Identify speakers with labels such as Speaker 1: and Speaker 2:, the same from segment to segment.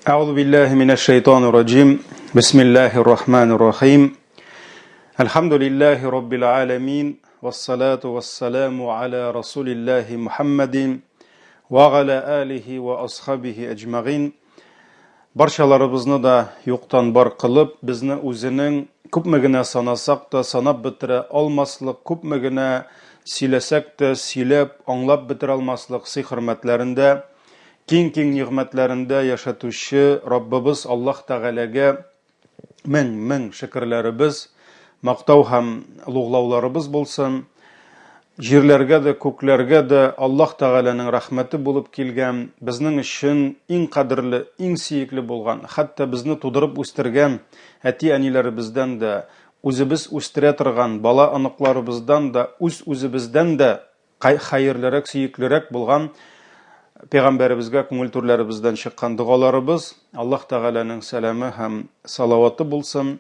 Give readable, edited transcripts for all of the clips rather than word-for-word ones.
Speaker 1: أعوذ بالله من الشيطان الرجيم بسم الله الرحمن الرحيم الحمد لله رب العالمين والصلاة والسلام على رسول الله محمد وعلى آله وأصحابه أجمعين Баршаларыбызны да юктан бар кылып, безне үзенең күпме генә санасак та санап бетерә алмаслык, күпме генә сөйләсәк тә сөйләп, аңлап бетерә алмаслык хөрмәтләрендә, киң нигъмәтләрендә яшатучы Раббыбыз Аллаһ Тәгаләгә мең шөкерләребез, мактау һәм луглауларыбыз булсын. Җирләргә дә, күкләргә дә Аллаһ Тәгаләнең рәхмәте булып килгән, безнең өчен иң кадерле, иң сөекле булган, хәтта безне тудырып үстергән әти-әниләребездән дә, үзебез үстерә торган бала аныкларыбыздан да, үзебездән дә хәерлерәк, сөеклерәк булган Пәйгамбәребезгә күңел түрләребездән чыккан дугаларыбыз Аллаһ Тәгаләнең сәламе һәм салаваты булсын.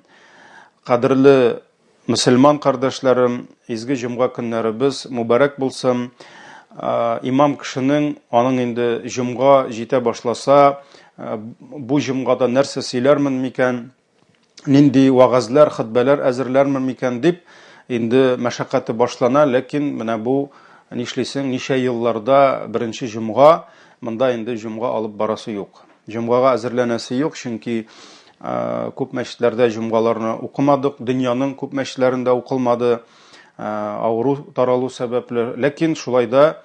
Speaker 1: Кадерле Мөселман кардәшләрем, изге җомга көннәребез мубарак булсын. Имам кешенең аның инде җомга җитә башласа, бу җомгада нәрсә сөйләрмен микән, нинди вагазлар, хутбалар әзерләрмен микән дип инде мәшәкате башлана, ләкин менә бу нишлисең, ничә елларда беренче җомга, монда инде җомга алып барасы юк. Җомгага әзерләнәсе юк, чөнки күп мәчетләрдә җомгаларны укымадык, дөньяның күп мәчетләрендә укылмады, авыру таралу сәбәпле. Ләкин шулайда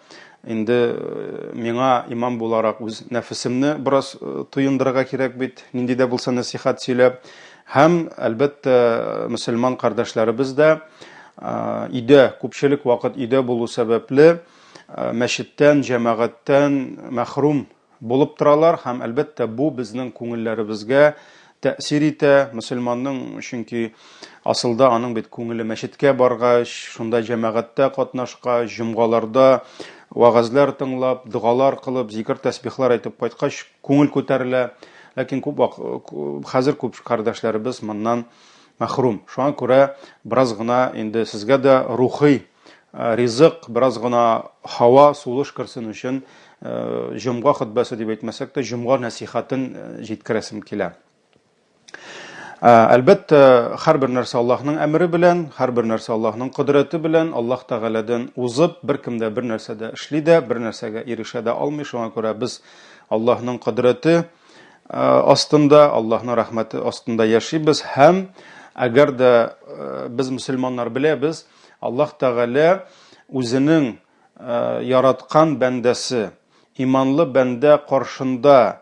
Speaker 1: инде миңа имам буларак үз нәфесемне бераз туендырырга кирәк бит, нинди дә булса насихат сөйләп. Һәм әлбәттә мөселман кардәшләребез дә өйдә, күпчелек вакыт өйдә булу сәбәпле мәчеттән, җәмәгатьтән мәхрум булып торалар. Һәм әлбәттә бу безнең күңелләребезгә тәэсир итә. Мөселманның, чөнки асылда аның бит күңеле мәчеткә баргач, шунда җәмәгатьтә катнашкач, җомгаларда вагазлар тыңлап, дугалар кылып, зикр тәсбихлар әйтеп кайткач, күңел күтәрелә. Ләкин хәзер күп кардәшләребез моннан мәхрум. Шуңа күрә бераз гына инде сезгә дә рухи ризык, бераз гына һава, сулыш кирсен өчен җомга хутбасы дип әйтмәсәк тә, җомга насихатын җиткерәсем килә. Әлбәттә, һәрбер нәрсә Аллаһның әмере белән, һәрбер нәрсә Аллаһның кодрәте белән, Аллаһ Тәгаләдән узып, беркем дә бер нәрсәдә эшли дә, бер нәрсәгә ирешә дә алмый. Шуңа күрә без Аллаһның кодрәте астында, Аллаһның рәхмәте астында яшибез. Һәм әгәр дә без мөселманнар беләбез, Аллаһ Тәгалә үзенең яраткан бәндәсе, иманлы бәндә каршында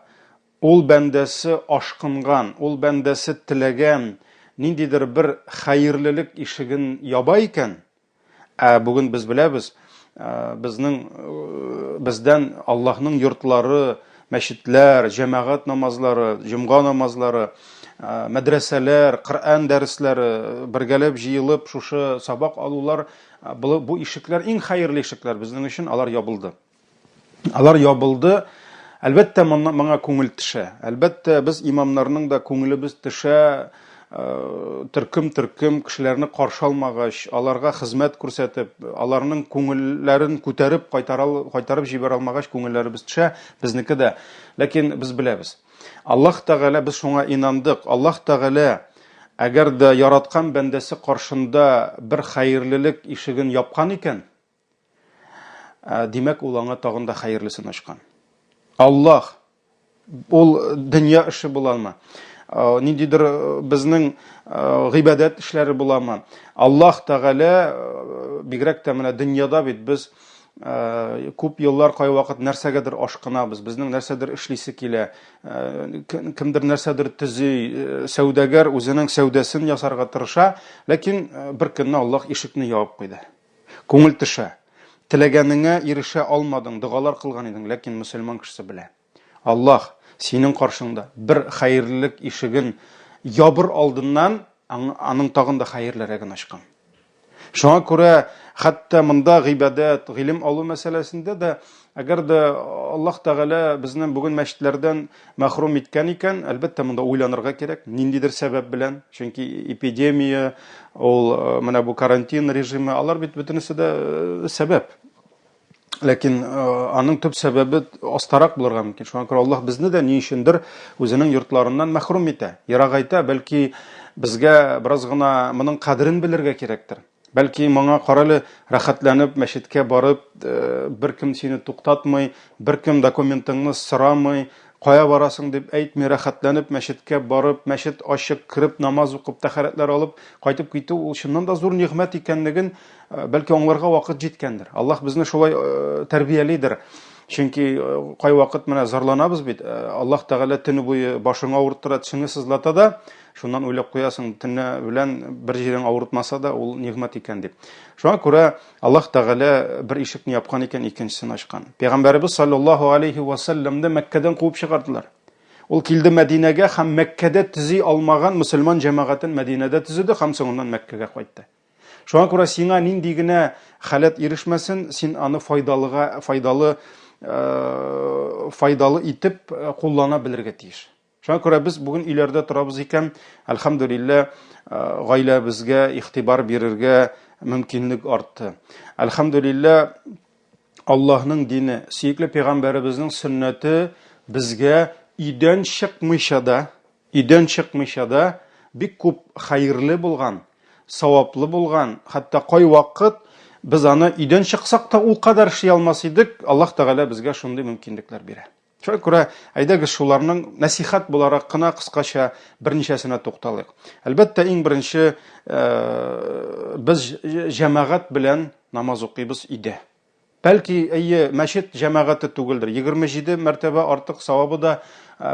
Speaker 1: ул бәндәсе ашкынган, ул бәндәсе теләгән ниндидер бер хәерлелек ишеген яба икән. Бүген без беләбез, бездән Аллаһның йортлары, мәчетләр, җәмәгать намазлары, җомга намазлары, мәдрәсәләр, Коръән дәресләре бергәләп җыелып, шушы сабак алулар, бу ишекләр иң хәерле ишекләр безнең өчен, алар ябылды. Алар ябылды. Әлбәттә, моңа күңел төшә. Әлбәттә, без имамнарның да күңелебез төшә, төркем кешеләрне каршы алмагач, аларга хезмәт күрсәтеп, аларның күңелләрен күтәреп, кайтарып җибәрә алмагач, күңелләребез төшә, безнеке дә. Ләкин без беләбез. Аллаһ Тәгалә, без шуңа инандык. Аллаһ Тәгалә әгәр дә яраткан бәндәсе каршында бер хәерлелек ишеген япкан икән, димәк, ул аңа тагын да хәерлесен ачкан. Аллаһ, ул дөнья эше буламы? Ниндидер безнең гыйбадәт эшләре буламы? Аллаһ Тәгалә бигрәк тә менә дөньяда бит без күп еллар кай вакыт нәрсәгәдер ашкынабыз, безнең нәрсәдер эшлисе килә, кемдер нәрсәдер төзи, сәүдәгәр үзенең сәүдәсен ясарга тырыша, ләкин бер көнне Аллаһ ишекне ябып куйды. Күңел төшә. Теләгәнеңә ирешә алмадың, дугалар кылган идең, ләкин мөселман кешесе белә. Аллаһ синең каршыңда бер хәерлелек ишеген ябыр алдыннан аның тагын да хәерлерәген ачкан. Шуңа күрә хәтта монда гыйбадәт, гыйлем алу мәсьәләсендә дә әгәр дә Аллаһ Тәгалә безне бүген мәчетләрдән мәхрум иткән икән, әлбәттә монда уйланырга кирәк, ниндидер сәбәп белән, чөнки эпидемия, ул менә бу карантин режимы, алар бит бөтенесе дә сәбәп. Ләкин аның төп сәбәбе астарак булырга мөмкин. Шуңа күрә Аллаһ безне дә ни өчендер үзенең йортларыннан мәхрүм итә, ерагайта, бәлки безгә бераз гына моның кадерен белергә кирәктер. Бәлки моңа каралы рәхәтләнеп мәчеткә барып, беркем сине туктатмый, беркем документыңны сорамый, кая барасың дип әйтми, рәхәтләнеп мәчеткә барып, мәчет ачык кирип, намаз укып, тәһарәтләр алып, кайтып китү ул чыннан да зур нигъмәт икәнлеген бәлки аңларга вакыт җиткәндер. Аллаһ безне шулай тәрбиялидер. Чөнки кай вакыт менә зарланабыз бит. Аллаһ Тәгалә төне буе башыңа авырттыра, тишеңне сызлата да, шуннан уйлап куясың, төнне белән бер җирең авыртмаса да, ул нигъмәт икән дип. Шуңа күрә Аллаһ Тәгалә бер ишекне япкан икән, икенчесен ачкан. Пәйгамбәрбез саллаллаһу алейхи ва салламны Мәккәдән куып чыгардылар. Ул килде Мәдинәгә һәм Мәккәдә төзи алмаган мөселман җәмәгатен Мәдинәдә төзеде һәм соңыннан Мәккәгә кайтты. Шуңа күрә сиңа нинди генә халат ирешмәсен, син аны файдалы итеп куллана белергә тиеш. Шуңа күрә без бүген өйләрдә торабыз икән, әлхәмдүлилләh, гаиләбезгә игътибар бирергә мөмкинлек артты. Әлхәмдүлилләh, Аллаһның дине, сөекле пәйгамбәребезнең сөннәте безгә өйдән чыкмыйча да бик күп хәерле булган, саваплы булган, хәтта кай вакыт без аны өйдән чыксак та ул кадәр эшли алмас идек, Аллаһ Тәгалә безгә шундый мөмкинлекләр бирә. Шуңа күрә әйдәгез шуларның насихат буларак кына кыскача берничәсенә тукталыйк. Әлбәттә, иң беренче без җәмәгать белән намаз укыйбыз өйдә. Бәлки, мәчет җәмәгате түгелдер. 27 мәртәбә артык савабы да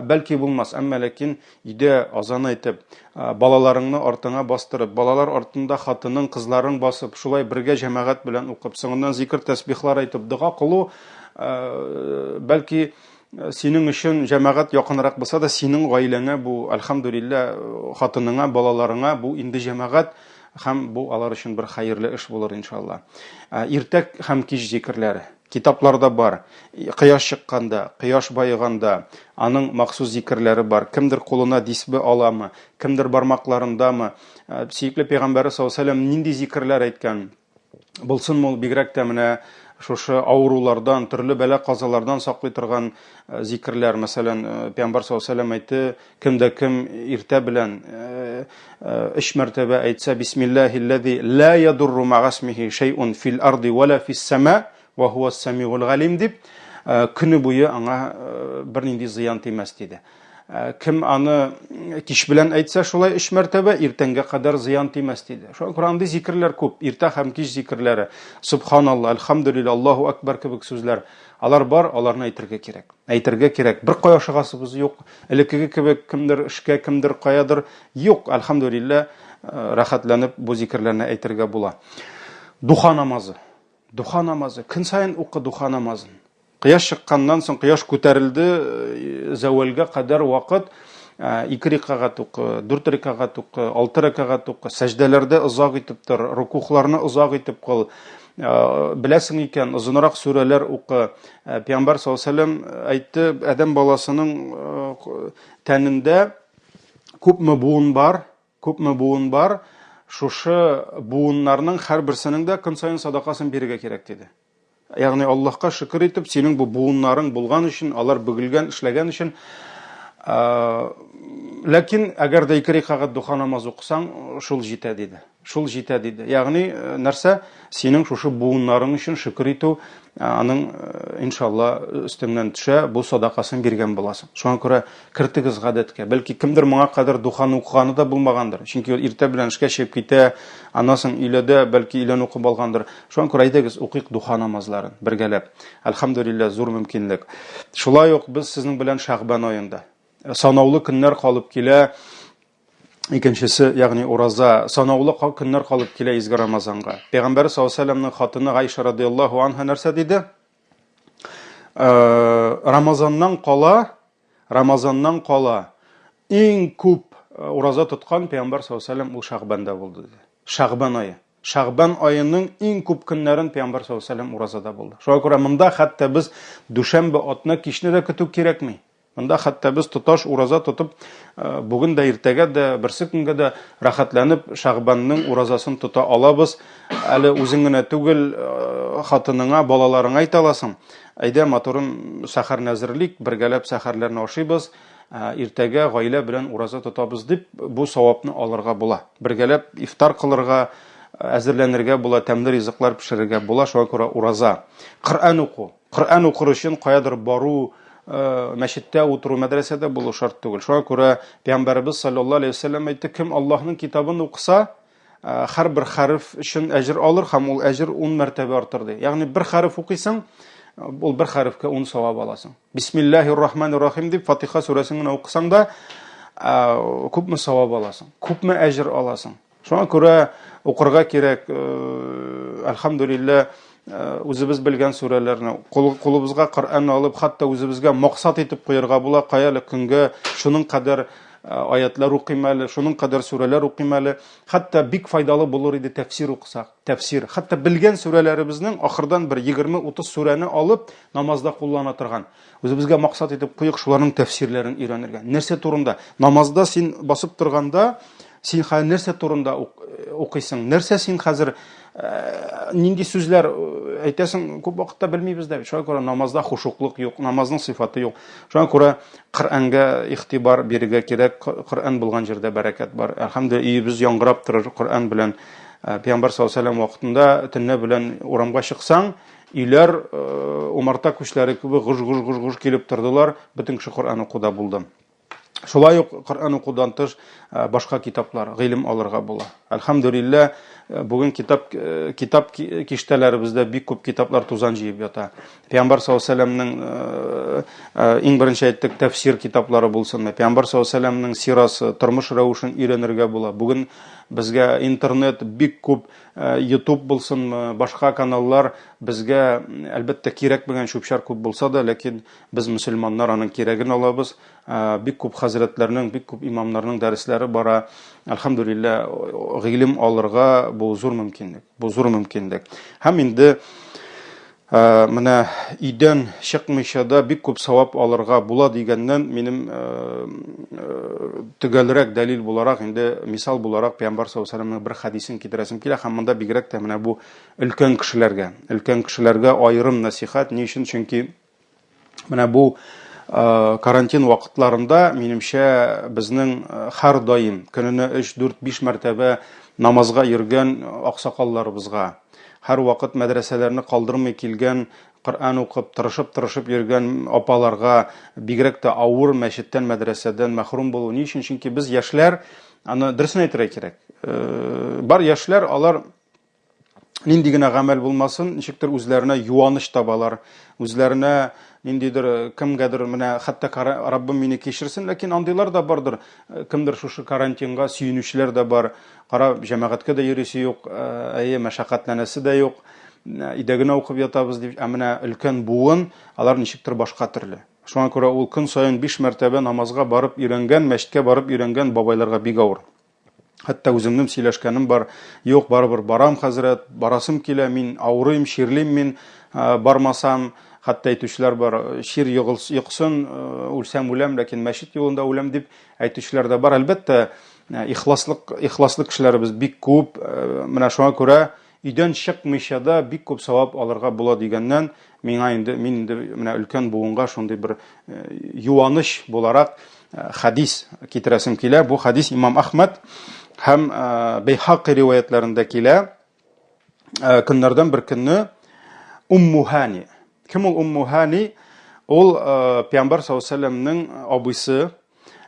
Speaker 1: бәлки булмас. Әмма ләкин өйдә азан әйтеп, балаларыңны артыңа бастырып, балалар артында хатының, кызларың басып, шулай бергә җәмәгать белән укып, соңыннан зикр тәсбихлар әйтеп, дуга кылу, бәлки синең өчен җәмәгать якынрак булса да, синең гаиләңә бу, әлхәмдүлилләh, хатыныңа, балаларыңа бу инде җәмәгать һәм бу алар өчен бер хәерле эш булыр иншалла. Иртәк һәм кич зикрләре китапларда бар. Кояш чыкканда, кояш байыганда аның махсус зикрләре бар. Кемдер кулына дисбе аламы, кемдер бармакларындамы. Сөекле пәйгамбәр саллаллаһу алейһи ва саллям нинди зикрләр әйткән? Булсын ул бигрәк тә менә шушы авырулардан, төрле бәла казалардан саклый торган зикрләр. Мәсәлән, пәйгамбәр саллаллаһу алейһи ва саллям әйтте, кемдә кем иртә белән 3 мәртәбә әйтсә, бисмиллаһилләзи ла ядурру ма'асмихи шай'ун фил арди ва ла фис сама ва хува ас-сами'ул галим дип, көне буе аңа бернинди зыян тимәс диде. Кем аны кич белән әйтсә, шулай 3 мәртәбә иртәнгә кадәр зыян тимәс диде. Шуңа күрә андый зикрләр күп, иртә һәм кич зикрләре. Субханалла, әлхәмдүлилләh, Аллаһу акбар кебек сүзләр. Алар бар, аларны әйтергә кирәк. Әйтергә кирәк. Бер кая шыгасыбыз юк. Элеккеге кебек кемдер эшкә, кемдер каядыр юк. Әлхәмдүлилләh, рәхәтләнеп бу зикрләрне әйтергә була. Духа намазы. Духа намазы. Көн сайын укы духа намазын. Кояш чыкканнан соң, кояш күтәрелде, зәвалгә кадәр вакыт 2 рикагать укы, 4 рикагать укы, 6 рикагать укы, сәҗдәләрдә озак итеп тор, рукухларны озак итеп кыл. Беләсең икән, озынрак сүрәләр укы. Пәйгамбәр саллаллаһу алейһи ва саллям әйтте, адәм баласының тәнендә күпме буын бар, шушы буыннарның һәрберсенең дә көн сайын садакасын бирергә кирәк диде. Ягъни Аллаһка шөкер итеп, синең бу буыннарың булган өчен, алар бөгелгән, эшләгән өчен. Ләкин әгәр дә 2 рикагать духа намаз укысаң, шул җитә диде. Ягъни нәрсә? Синең шушы буыннарың өчен шөкер итү, аның иншалла өстеңнән төшә, бу садакасын биргән буласың. Шуңа күрә кертегез гадәткә. Бәлки кемдер моңа кадәр духаны укыганы да булмагандыр. Чөнки иртә белән эшкә чыгып китә, анасын өйләдә бәлки өйлән укып алгандыр. Шуңа күрә әйдәгез укыйк духа намазларын бергәләп. Әлхәмдүлилләh, зур мөмкинлек. Шулай ук без сезнең белән Шәгъбан аенда санаулы көннәр калып килә. Икенчесе, ягъни ураза, санаулы көннәр калып килә изге Рамазанга. Пәйгамбәр саллаллаһу алейһи ва саллямның хатыны Гайша радиллаһу анха нәрсә диде? Рамазаннан кала иң күп ураза тоткан Пәйгамбәр саллаллаһу алейһи ва саллям ул Шәгъбанда булды диде. Шәгъбан ае. Шәгъбан аеның иң күп көннәрен Пәйгамбәр саллаллаһу алейһи ва саллям уразада булды. Шуңа күрә монда хәтта без дүшәмбе атна кичне дә көтү кирәкми. Монда хәтта без тоташ ураза тотып, бүген дә иртәгә дә берсе көнгә дә рәхәтләнеп Шәгъбанның уразасын тота алабыз. Әле үзең генә түгел, хатыныңа, балаларыңа әйтә аласың. Әйдә матурым сәхәрне әзерлик, бергәләп сәхәрләрне ашыйбыз. Иртәгә гаилә белән ураза тотабыз дип, бу савапны алырга була. Бергәләп ифтар кылырга, әзерләнергә була, тәмле ризыклар пешерергә була. Шуңа күрә ураза. Коръән уку. Коръән укыр өчен каядыр бару, мәчеттә утыру, мәдрәсәдә булу шарт түгел. Шуңа күрә Пәйгамбәрбез саллаллаһу алейһи ва саллям әйтте, кем Аллаһның китабын укыса, һәр бер хәреф өчен әҗр алыр һәм ул әҗр 10 мәртәбә артыр ди. Ягъни бер хәреф укыйсың, ул бер хәрефкә 10 савап аласың. Бисмиллаһир-рахманир-рахим дип Фатиха сүрәсен генә укысаң да, күпме савап аласың, күпме әҗр аласың. Шуңа күрә укырга кирәк. Әлхәмдүлилләһ, үзебез белгән сүрәләрне кулыбызга Коръән алып, хәтта үзебезгә максат итеп куярга була. Каялы көнгә шуның кадәр аятлар укыйм әле, шуның кадәр сүрәләр укыйм әле. Хәтта бик файдалы булыр иде тәфсир укысак. Тәфсир. Хәтта белгән сүрәләребезнең ахырдан бер 20-30 сүрәне алып намазда куллана торган. Үзебезгә максат итеп куйык, шуларның тәфсирләрен өйрәнергә. Нәрсә турында? Намазда син басып торганда, син нәрсә турында укыйсың? Нәрсә син хәзер нинди сүзләр әйтәсең, күп вакытта белмибез дә. Шуңа күрә намазда хушуклык юк, намазның сыйфаты юк. Шуңа күрә Коръәнгә игътибар бирергә кирәк. Коръән булган җирдә бәрәкәт бар. Әлхәмдүлилләһ, өебез яңгырап торыр Коръән белән. Пәйгамбәр саллаллаһу алейһи ва саллям вакытында төнне белән урамга чыксаң, өйләр умарта күчләре кебек гыж-гыж килеп тордылар. Бөтен кеше Коръән укуда булды. Шулай ук Коръән укудан тыш башка китаплар, гыйлем алырга була. Әлхәмдүлилләһ, бүген китап киштәләребездә бик күп китаплар тузан җыеп ята. Пәйгамбәр саллаллаһу алейһи ва саллямның иң беренче әйттек тәфсир китаплары булсын. Пәйгамбәр саллаллаһу алейһи ва саллямның сирасы, тормыш рәвешен өйрәнергә була. Бүген безгә интернет бик күп, YouTube булсын, башка каналлар безгә әлбәттә кирәк белгән шүпшәр күп булса да, ләкин без мөселманнар аның кирәген алабыз. Бик күп хәзрәтләрнең, бик күп имамнарның дәресләре бара. Әлхәмдүлилләһ, гыйлем алырга бу зур мөмкинлек. Бу зур мөмкинлек. Һәм инде менә өйдән чыкмыйча да бик күп савап алырга була дигәннән, минем төгәлрәк дәлил буларак, инде мисал буларак Пәйгамбәр саллаллаһу алейһи ва саллямның бер хадисен китерәсем килә. Һәм монда бигрәк тә менә бу өлкән кешеләргә аерым насихат. Ни өчен? Чөнки менә бу карантин вакытларында, минемчә, безнең һәр даим көненә 3, 4, 5 мәртәбә намазга йөргән аксакалларыбызга, һәр вакыт мәдрәсәләрне калдырмый килгән, Коръән укып, тырышып йөргән апаларга, бигрәк тә авыр мәчеттән, мәдрәсәдән мәхрүм булу. Ни өчен? Чөнки без яшьләр, аны дөресен әйтергә кирәк. Бар яшьләр, алар нинди генә гамәл булмасын, ничектер үзләренә юаныч табалар, үзләренә ниндидер кемгәдер менә хәтта Раббым мине кешерсен, ләкин андыйлар да бардыр. Кемдер шушы карантинга сөенүчеләр дә бар. Кара, җәмәгатькә дә йөрисе юк, мәшәкатьләнәсе дә юк. Өйдә генә укып ятабыз дип, менә өлкән буын, алар ничектер башка төрле. Шуңа күрә ул көн саен 5 мәртәбә намазга барып өйрәнгән, мәчеткә барып өйрәнгән бабайларга бик авыр. Хәтта үземнең сөйләшкәнем бар. Юк, барыбер барам, хәзрәт, барасым килә, мин авырыйм, ширлим, мин бармасам. Хәтта әйтүчеләр бар, шир йоксын, үлсәм үләм, ләкин мәчет юлында үләм дип әйтүчеләр дә бар. Әлбәттә, ихласлы кешеләребез бик күп. Менә шуңа күрә өйдән чыкмыйча да бик күп савап алырга була дигәннән, мин инде менә өлкән буынга шундый бер юаныч буларак хадис китерәсем килә. Бу хадис Имам Ахмад һәм Бәйһақи риваятларында килә. Көннәрдән бер көнне Умму Һани. Кем ул Умму Һани? Ул Пәйгамбәр саллаллаһу алейһи ва саллямның абыйсы,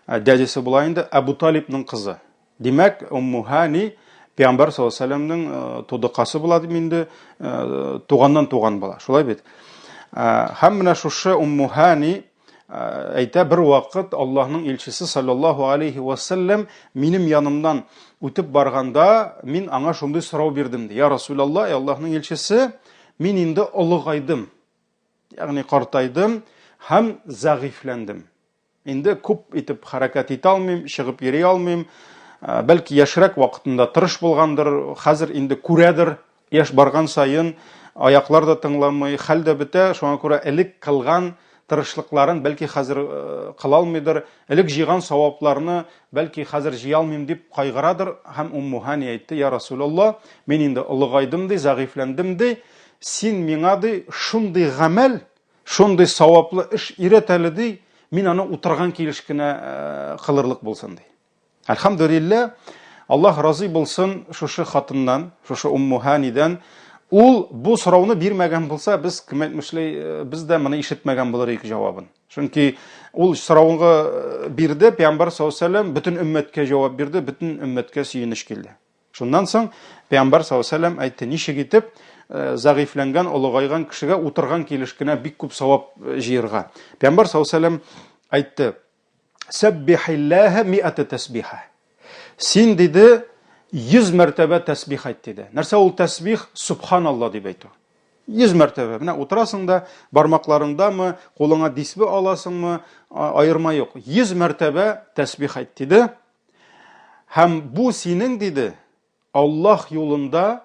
Speaker 1: дядясы була инде, Абу Талибның кызы. Димәк, Умму Һани Пәйгамбәр саллаллаһу алейһи ва саллямның тудыкасы була дип инде, туганнан туган була. Шулай бит. Һәм менә шушы Умму Һани әйтә, бер вакыт Аллаһның илчесе саллаллаһу алейһи ва саллям минем янымнан үтеп барганда, мин аңа шундый сорау бирдем ди. Я Расулаллаһ, Аллаһның илчесе, мин инде олыгайдым. Ягъни картайдым һәм зәгыйфләндем. Инде күп итеп хәрәкәт итә алмыйм, чыгып йөри алмыйм. Бәлки яшьрәк вакытында тырыш булгандыр, хәзер инде күрәдер, яшь барган сайын аяклар да тыңламый, хәл дә бетә. Шуңа күрә элек кылган тырышлыкларын бәлки хәзер кыла алмыйдыр, элек җыйган савапларны бәлки хәзер җыя алмыйм дип кайгырадыр, һәм Умму Һани әйтте: "Я Расулаллах, мин инде олыгайдым ди, зәгыйфләндем ди, син миңа ди шундый гамәл, шундый саваплы эш өйрәт әле ди, мин аны утырган килеш кенә кылырлык булсын ди." Әлхәмдүлилләх, Аллаһ разый булсын шушы хатыннан, шушы Умму Һанидан. Ул бу сорауны бирмәгән булса, без кем әйтмешли, без дә моны ишетмәгән булыр идек җавабын. Чөнки ул сорауга бирде, Пәйгамбәр саллаллаһу алейһи ва саллям бөтен өммәткә җавап бирде, бөтен өммәткә сөенеш килде. Шуннан соң Пәйгамбәр саллаллаһу алейһи ва саллям әйтте: "Ничек итеп зәгыйфләнгән, улыгайган кешегә утырган килеш кенә бик күп савап җыярга?" Пәйгамбәр саллаллаһу алейһи ва саллям әйтте: "Саббихиллаһа ми'ата тасбиха." Син диде 100 мәртәбә тәсбих әйт диде. Нәрсә ул тәсбих? Субханалла дип әйтү. 100 мәртәбә. Менә утырасың да, бармакларыңдамы, кулыңа дисбе аласыңмы, аерма юк. 100 мәртәбә тәсбих әйт диде. Һәм бу синең диде, Аллаһ юлында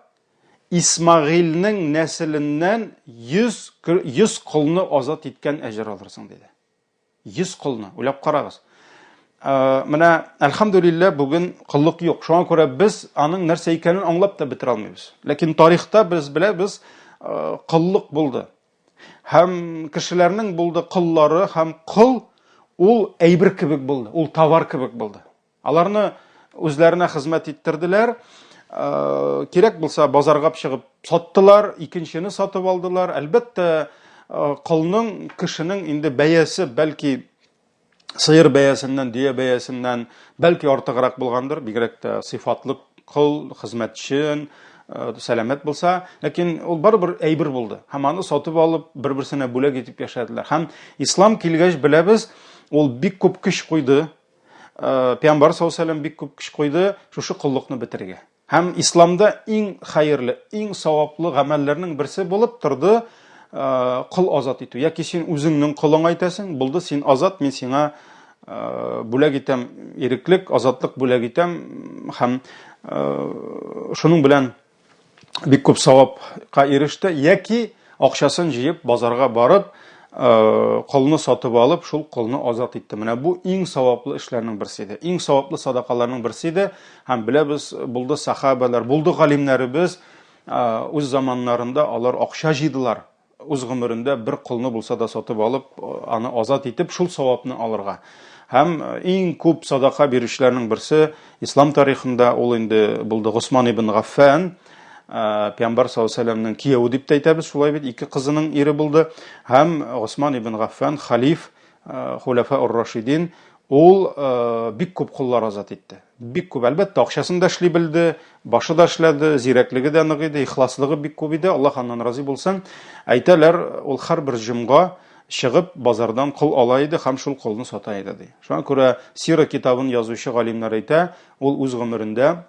Speaker 1: Исмагыйльнең нәселеннән 100 кулны азат иткән әҗр алырсың диде. 100 кулны. Уйлап карагыз. Менә әлхәмдүлилләh бүген кыллык юк. Шуңа күрә без аның нәрсә икәнен аңлап та бетерә алмыйбыз. Ләкин тарихта без беләбез, кыллык булды. Һәм кешеләрнең булды кыллары, һәм кыл ул әйбер кебек булды, ул товар кебек булды. Аларны үзләренә хезмәт иттерделәр. Кирәк булса базарга чыгып саттылар, икенчене сатып алдылар. Әлбәттә, кылның кешенең инде бәясе бәлки сыйыр бәясеннән, дөя бәясеннән бәлки артыграк булгандыр, бигрәк тә сыйфатлы кыл, хезмәтчен, сәламәт булса, ләкин ул барыбер әйбер булды. Һәм аны сатып алып, бер-берсенә бүләк итеп яшәделәр. Һәм ислам килгәч беләбез, ул бик күп көч куйды. Пәйгамбәр саллаллаһу алейһи ва саллям бик күп көч куйды шушы кыллыкны бетергә. Һәм исламда иң хәерле, иң саваплы гамәлләрнең берсе булып торды кыл азат итү. Яки син үзеңнең кылың әйтәсең, булды, син азат, мин сиңа бүләк итәм, иреклек, азатлык бүләк итәм, һәм шуның белән бик күп савапка иреште. Яки акчасын җыеп базарга барып, кылны сатып алып, шул кылны азат итте. Менә бу иң саваплы эшләрнең берсе иде. Иң саваплы садакаларның берсе иде. Һәм беләбез, булды сахабалар, булды галимнәребез үз заманнарында алар акча җыйдылар. Үз гомерендә бер кылны булса да сатып алып, аны азат итеп, шул савапны алырга. Һәм иң күп садака бирүчеләрнең берсе ислам тарихында ул инде булды Госман ибн Гаффан, Пәйгамбәр саллаллаһу алейһи ва саллямның кияве дип әйтәбез, шулай бит, ике кызының ире булды. Һәм Госман ибн Гаффан халиф, хулафа ар-рашидин, ул бик күп куллар азат итте. Бик күп, әлбәттә, акчасын да эшли белде, башы да эшләде, зирәклеге дә нык иде, ихласлыгы бик күп иде. Аллаһ аннан разый булсын. Әйтәләр, ул һәрбер җомга чыгып базардан кыл ала иде һәм шул кылны сата иде ди. Шуңа күрә сира китабын язучы галимнәр әйтә, ул үз гомерендә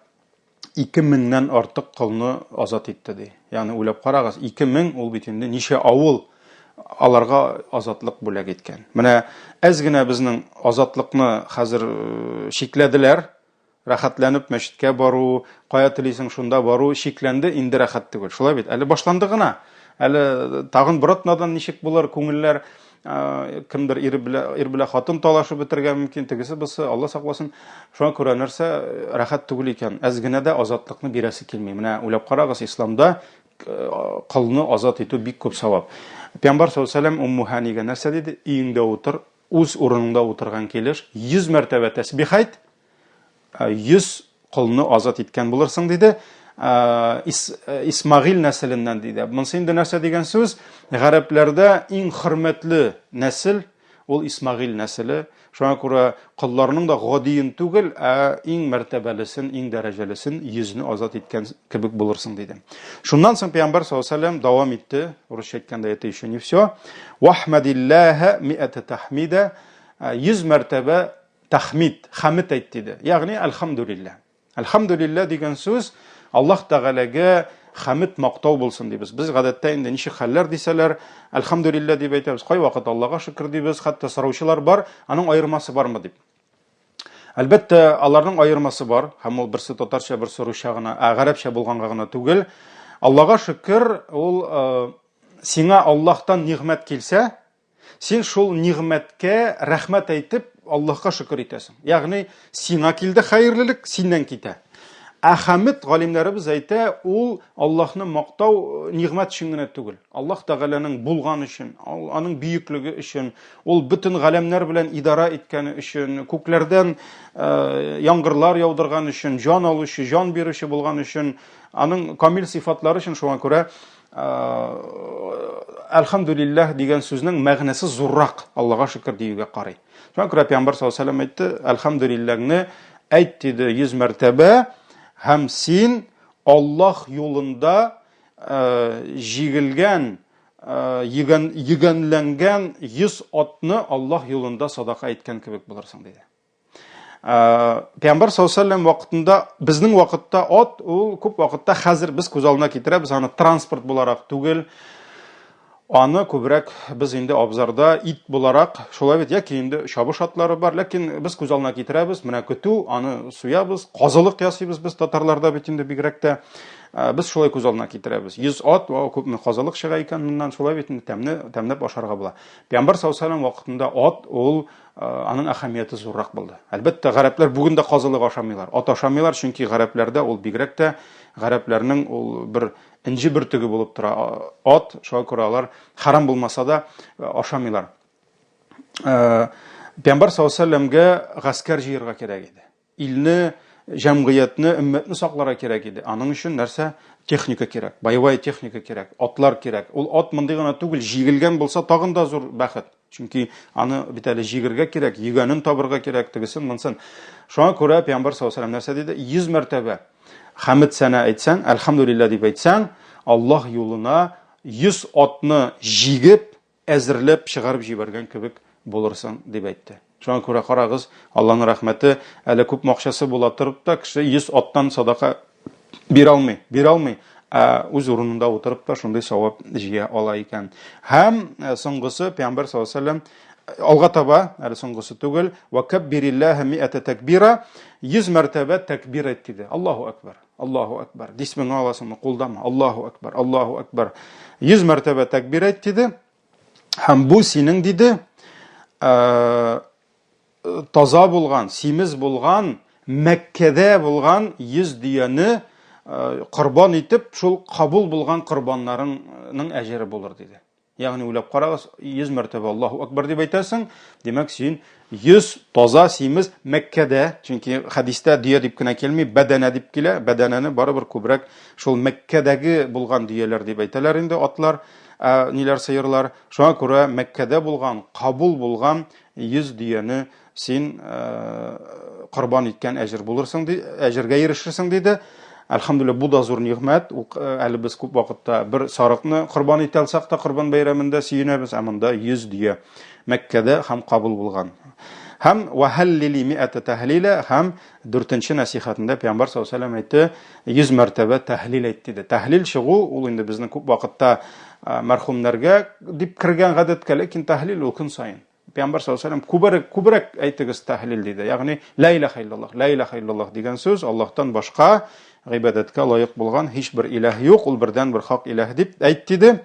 Speaker 1: 2000-нән артык кылны азат итте ди. Ягъни уйлап карагыз, 2000 ул бит инде ничә авыл аларга азатлык бүләк иткән. Менә әз генә безнең азатлыкны хәзер шикләделәр. Рәхәтләнеп мәчеткә бару, кая телисең шунда бару шикләнде, инде рәхәт түгел. Шулай бит, әле башланды гына. Әле тагын бер атнадан ничек булыр күңелләр, кемдер ир белән хатын талашып бетергә мөмкин, тегесе бусы, Алла сакласын. Шуңа күрә нәрсә рәхәт түгел икән. Әз генә дә азатлыкны бирәсе килми. Менә уйлап карагыз, исламда кылны азат итү бик күп савап. Пәйгамбәр саллаллаһу алейһи ва саллям Умму Һанигә нәрсә диде? Өеңдә утыр, үз урыныңда утырган килеш 100 мәртәбә тәсбих әйт, 100 кылны азат иткән булырсың диде. Исмагыйль нәселеннән диде. Монсы инде нәрсә дигән сүз? Гарәпләрдә иң хөрмәтле нәсел ул Исмагыйль нәселе. Шуңа күрә кылларның да гадиен түгел, иң мәртәбәлесен, иң дәрәҗәлесен 100-не азат иткән кебек булырсың диде. Шуннан соң Пәйгамбәр саллаллаһу алейһи ва саллям дәвам итте. Урысча әйткәндә это еще не все. Вахмадиллаһа ми'ата тахмида, 100 мәртәбә тахмид, хәмид әйт диде. Ягъни әлхәмдүлилләh. Әлхәмдүлилләh дигән сүз Аллаһ Тәгаләгә хәмид мактау булсын дибез. Без гадәттә инде ничек хәлләр дисәләр, әлхәмдүлилләh дип әйтәбез. Кай вакыт Аллаһка шөкер дибез, хәтта сораучылар бар, аның аермасы бармы дип. Әлбәттә, аларның аермасы бар, һәм ул берсе татарча, берсе русча гына, гарәпчә булганга гына түгел. Аллаһга шөкер, ул сиңа Аллаһтан ниғмәт килсә, Син шул нигъмәткә рәхмәт әйтеп, Аллаһка шөкер итәсең. Ягъни сиңа килде хәерлелек, синнән китә. Хәмид галимнәребез әйтә, ул Аллаһны мактау нигъмәт өчен генә түгел. Аллаһ Тәгаләнең булган өчен, аның бөеклеге өчен, ул бөтен галәмнәр белән идара иткәне өчен, күкләрдән яңгырлар яудырган өчен, җан алучы, җан бирүче булган өчен, аның камил сыйфатлары өчен. Шуңа күрә әлхәмдүлиллаһ дигән сүзнең мәгънәсе зуррак, Аллаһка шөкер диюгә карый. Шуңа күрә Пәйгамбәр саллаллаһу алейһи ва сәллям әйтте, әлхәмдүлиллаһны әйт диде 100 мәртәбә, һәм син Аллаһ юлында җигелгән, йөгәнләнгән 100 атны Аллаһ юлында садака иткән кебек булырсың диде. Пәйгамбәр саллаллаһу алейһи ва сәллям вакытында, безнең вакытта ат, ул күп вакытта хәзер без күз алдына китерәбез, аны транспорт буларак түгел, аны күбрәк без инде абзарда ит буларак, шулай бит, яки инде чабыш атлары бар, ләкин без күз алдына китерәбез, менә көтү, аны суябыз, казылык ясыйбыз без татарларда бит инде бигрәк тә. Без шулай күз алдына китерәбез. 100 ат, күпме казылык чыга икән, моннан шулай бит тәмләп ашарга була. Пәйгамбәр саллаллаһу алейһи ва сәллям вакытында ат, ул аның әһәмияте зуррак булды. Әлбәттә, гарәпләр бүген дә казылык ашамыйлар. Ат ашамыйлар, чөнки гарәпләрдә ул бигрәк тә гарәпләрнең ул бер инҗи бөртеге булып тора. Ат, шуңа күрә алар харам булмаса да ашамыйлар. Пәйгамбәр саллаллаһу алейһи ва сәллямгә гаскәр җыярга кирәк иде. Илне, җәмгыятьне, өммәтне сакларга кирәк иде. Аның өчен нәрсә? Техника кирәк, боевая техника кирәк, атлар кирәк. Ул ат мондый гына түгел, җигелгән булса тагын да зур бәхет. Чөнки аны бит әле җигергә кирәк, йөгәнен табырга кирәк, тегесен, монсын. Шуңа күрә Пәйгамбәр саллаллаһу алейһи ва сәллям нәрсә диде? 100 мәртәбә хәмид сәна әйтсәң, әлхәмдүлиллаһ дип әйтсәң, Аллаһ юлына 100 атны җигеп, әзерләп чыгарып җибәргән кебек булырсың дип әйтте. Шуңа күрә карагыз, Аллаһның рәхмәте, әле күп акчасы була торып та, кеше 100 аттан садака бирә алмый, үз урынында утырып та шундый савап җыя ала икән. Һәм соңгысы Пәйгамбәр саллаллаһу алейһи ва сәллям алга таба, әле соңгысы түгел, ва каббириллаһ ми'ата такбира, 100 мәртәбә тәкбир әйт диде. Аллаһу акбар, Аллаһу акбар. Дисмеңне аласыңмы, кулдамы? Аллаһу акбар, Аллаһу акбар. 100 мәртәбә тәкбир әйт диде. Һәм бу синең диде, таза булган, симез булган, Мәккәдә булган 100 дияне корбан итеп, шул кабул булган корбаннарының әҗере булыр диде. Ягъни уйлап карагыз, 100 мәртәбә Аллаһу акбар дип әйтәсең, димәк син 100 таза, симез Мәккәдә, чөнки хәдистә дия дип кенә килми, бәдәнә дип килә, бәдәнәне барыбер күбрәк шул Мәккәдәге булган дияләр дип әйтәләр инде атлар, ниләр сыерлар. Шуңа күрә Мәккәдә булган, кабул булган 100 дияне син корбан иткән әҗер булырсың ди, әҗергә ирешерсең диде. Әлхәмдүлиллаһ, бу да зур нигъмәт. Әле без күп вакытта бер сарыкны корбан итә алсак та корбан бәйрәмендә сөенәбез, ә монда 100 дия Мәккәдә һәм кабул булган. Һәм ваһаллили ми'ата тәһлилә, һәм 4нче насихатында Пәйгамбәр саллаллаһу алейһи ва сәллям әйтте, 100 мәртәбә тәһлил әйт диде. Тәһлил чыгу, ул инде безнең күп вакытта мәрхүмнәргә дип кергән гадәткә, ләкин тәһлил ул көн сайын. Пәйгамбәр саллаллаһу алейһи ва сәллям күбрәк әйтегез тәһлил диде. Ягъни ла илаха иллаллаһ дигән сүз, Аллаһтан башка гыйбадәткә лаек булган һичбер илаһ юк, ул бердән бер хак илаһ дип әйт диде.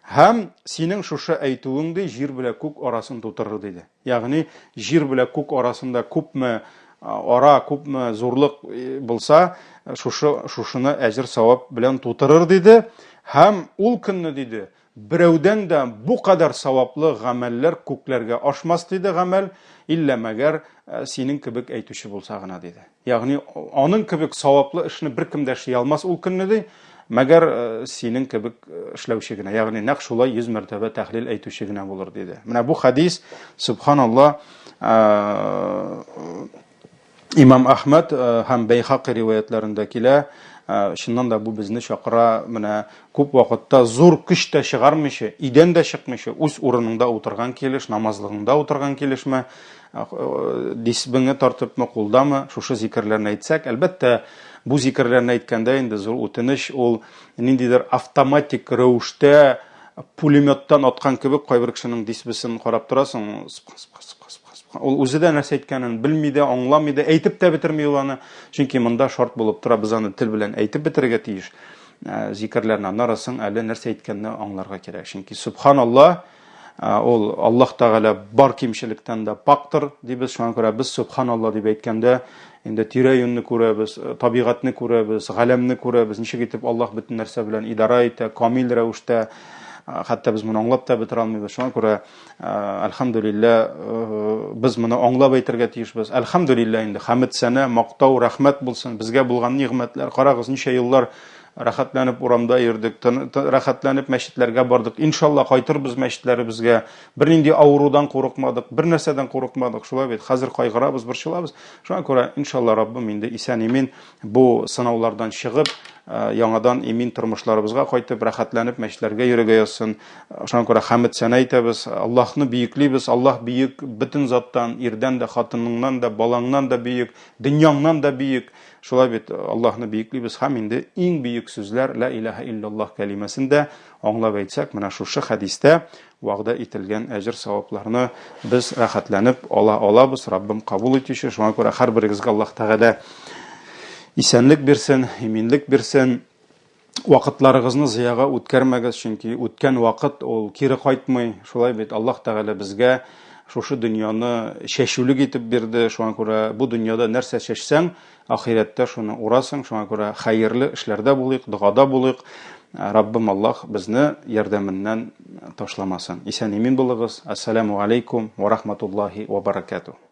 Speaker 1: Һәм синең шушы әйтүең ди җир белән күк арасын тутырыр диде. Ягъни җир белән күк арасында күпме ара, күпме зурлык булса, шушыны әҗер савап белән тутырыр диде. Һәм ул көнне диде, берәүдән дә бу кадәр саваплы гамәлләр күкләргә ашмас диде гамәл, илля мәгәр синең кебек әйтүче булса гына диде. Ягъни аның кебек саваплы эшне беркем дә эшли алмас ул көнне ди, мәгәр синең кебек эшләүче генә, ягъни нәкъ шулай 100 мәртәбә тәһлил әйтүче генә булыр диде. Менә бу хадис, субханаллаһ, Имам Ахмад һәм Бәйхақи риваятларында килә. Шуннан да бу безне чакыра, менә күп вакытта зур көч тә чыгармыйча, идән дә чыкмыйча, үз урыныңда утырган килеш, намазлыгыңда утырган килешме, дисбеңне тартыпмы, кулдамы, шушы зикрләрне әйтсәк, әлбәттә, бу зикрләрне әйткәндә инде зур үтенеч, ул ниндидер автоматик рәвештә пулеметтан аткан кебек кайбер кешенең дисбесен карап торасың, ул үзе дә нәрсә әйткәнен белми дә, аңламый да, әйтеп тә битерми ул аны, чөнки монда шарт булып тора, без аны тел белән әйтеп бетерергә тиеш. Зикрләрне аннарысын әле нәрсә әйткәнне аңларга кирәк. Чөнки субханаллаһ ул Аллаһ Тәгалә бар кимчелектән дә пактыр дибез. Шуңа күрә без субханалла дип әйткәндә инде тирә-юньне күрәбез, табигатьне күрәбез, галәмне күрәбез, ничек итеп Аллаһ бөтен нәрсә белән идара итә, камил рәвештә, хәтта без моны аңлап та бетерә алмыйбыз. Шуңа күрә әлхәмдүлилләh без моны аңлап әйтергә тиешбез. Әлхәмдүлилләh инде хәмд сәна, мактау, рәхмәт булсын безгә булган нигъмәтләр. Карагыз, ничә еллар рәхәтләнеп урамда йөрдек, рәхәтләнеп мәчетләргә бардык. Иншалла кайтырбыз мәчетләребезгә. Бернинди авырудан курыкмадык, бер нәрсәдән курыкмадык. Шулай бит, хәзер кайгырабыз, борчылабыз. Шуңа күрә иншалла Раббым инде исән-имин бу сынаулардан чыгып, яңадан имин тормышларыбызга кайтып, рәхәтләнеп мәчетләргә йөрергә язсын. Шуңа күрә хәмд сәна әйтәбез, Аллаһны бийеклибез. Аллаһ бийек бөтен заттан, ирдән дә, хатыныңнан да, балаңнан да бийек, дөньяңнан да бийек. Шулай бит Аллаһны бийеклибез һәм инде иң бийек сүзләр ла илаһа илляллаһ кәлимәсендә аңлап әйтсәк, менә шушы хәдистә вәгъдә ителгән әҗр-савапларны без рәхәтләнеп алабыз. Раббым кабул итүче. Шуңа күрә һәрберегезгә Аллаһ Тәгалә исәнлек бирсен, иминлек бирсен. Вакытларыгызны зыяга үткәрмәгез, чөнки үткән вакыт ул кире кайтмый. Шулай бит Аллаһ Тәгалә безгә шушы дөньяны чәчүлек итеп бирде. Шуңа күрә бу дөньяда нәрсә чәчсәң, ахирәттә шуны урасың. Шуңа күрә хәерле эшләрдә булыйк, дугада булыйк. Раббым Аллаһ безне ярдәменнән ташламасын. Исән-имин булыгыз. Ассаламу алейкум ва рахматуллаһи ва баракатуһ.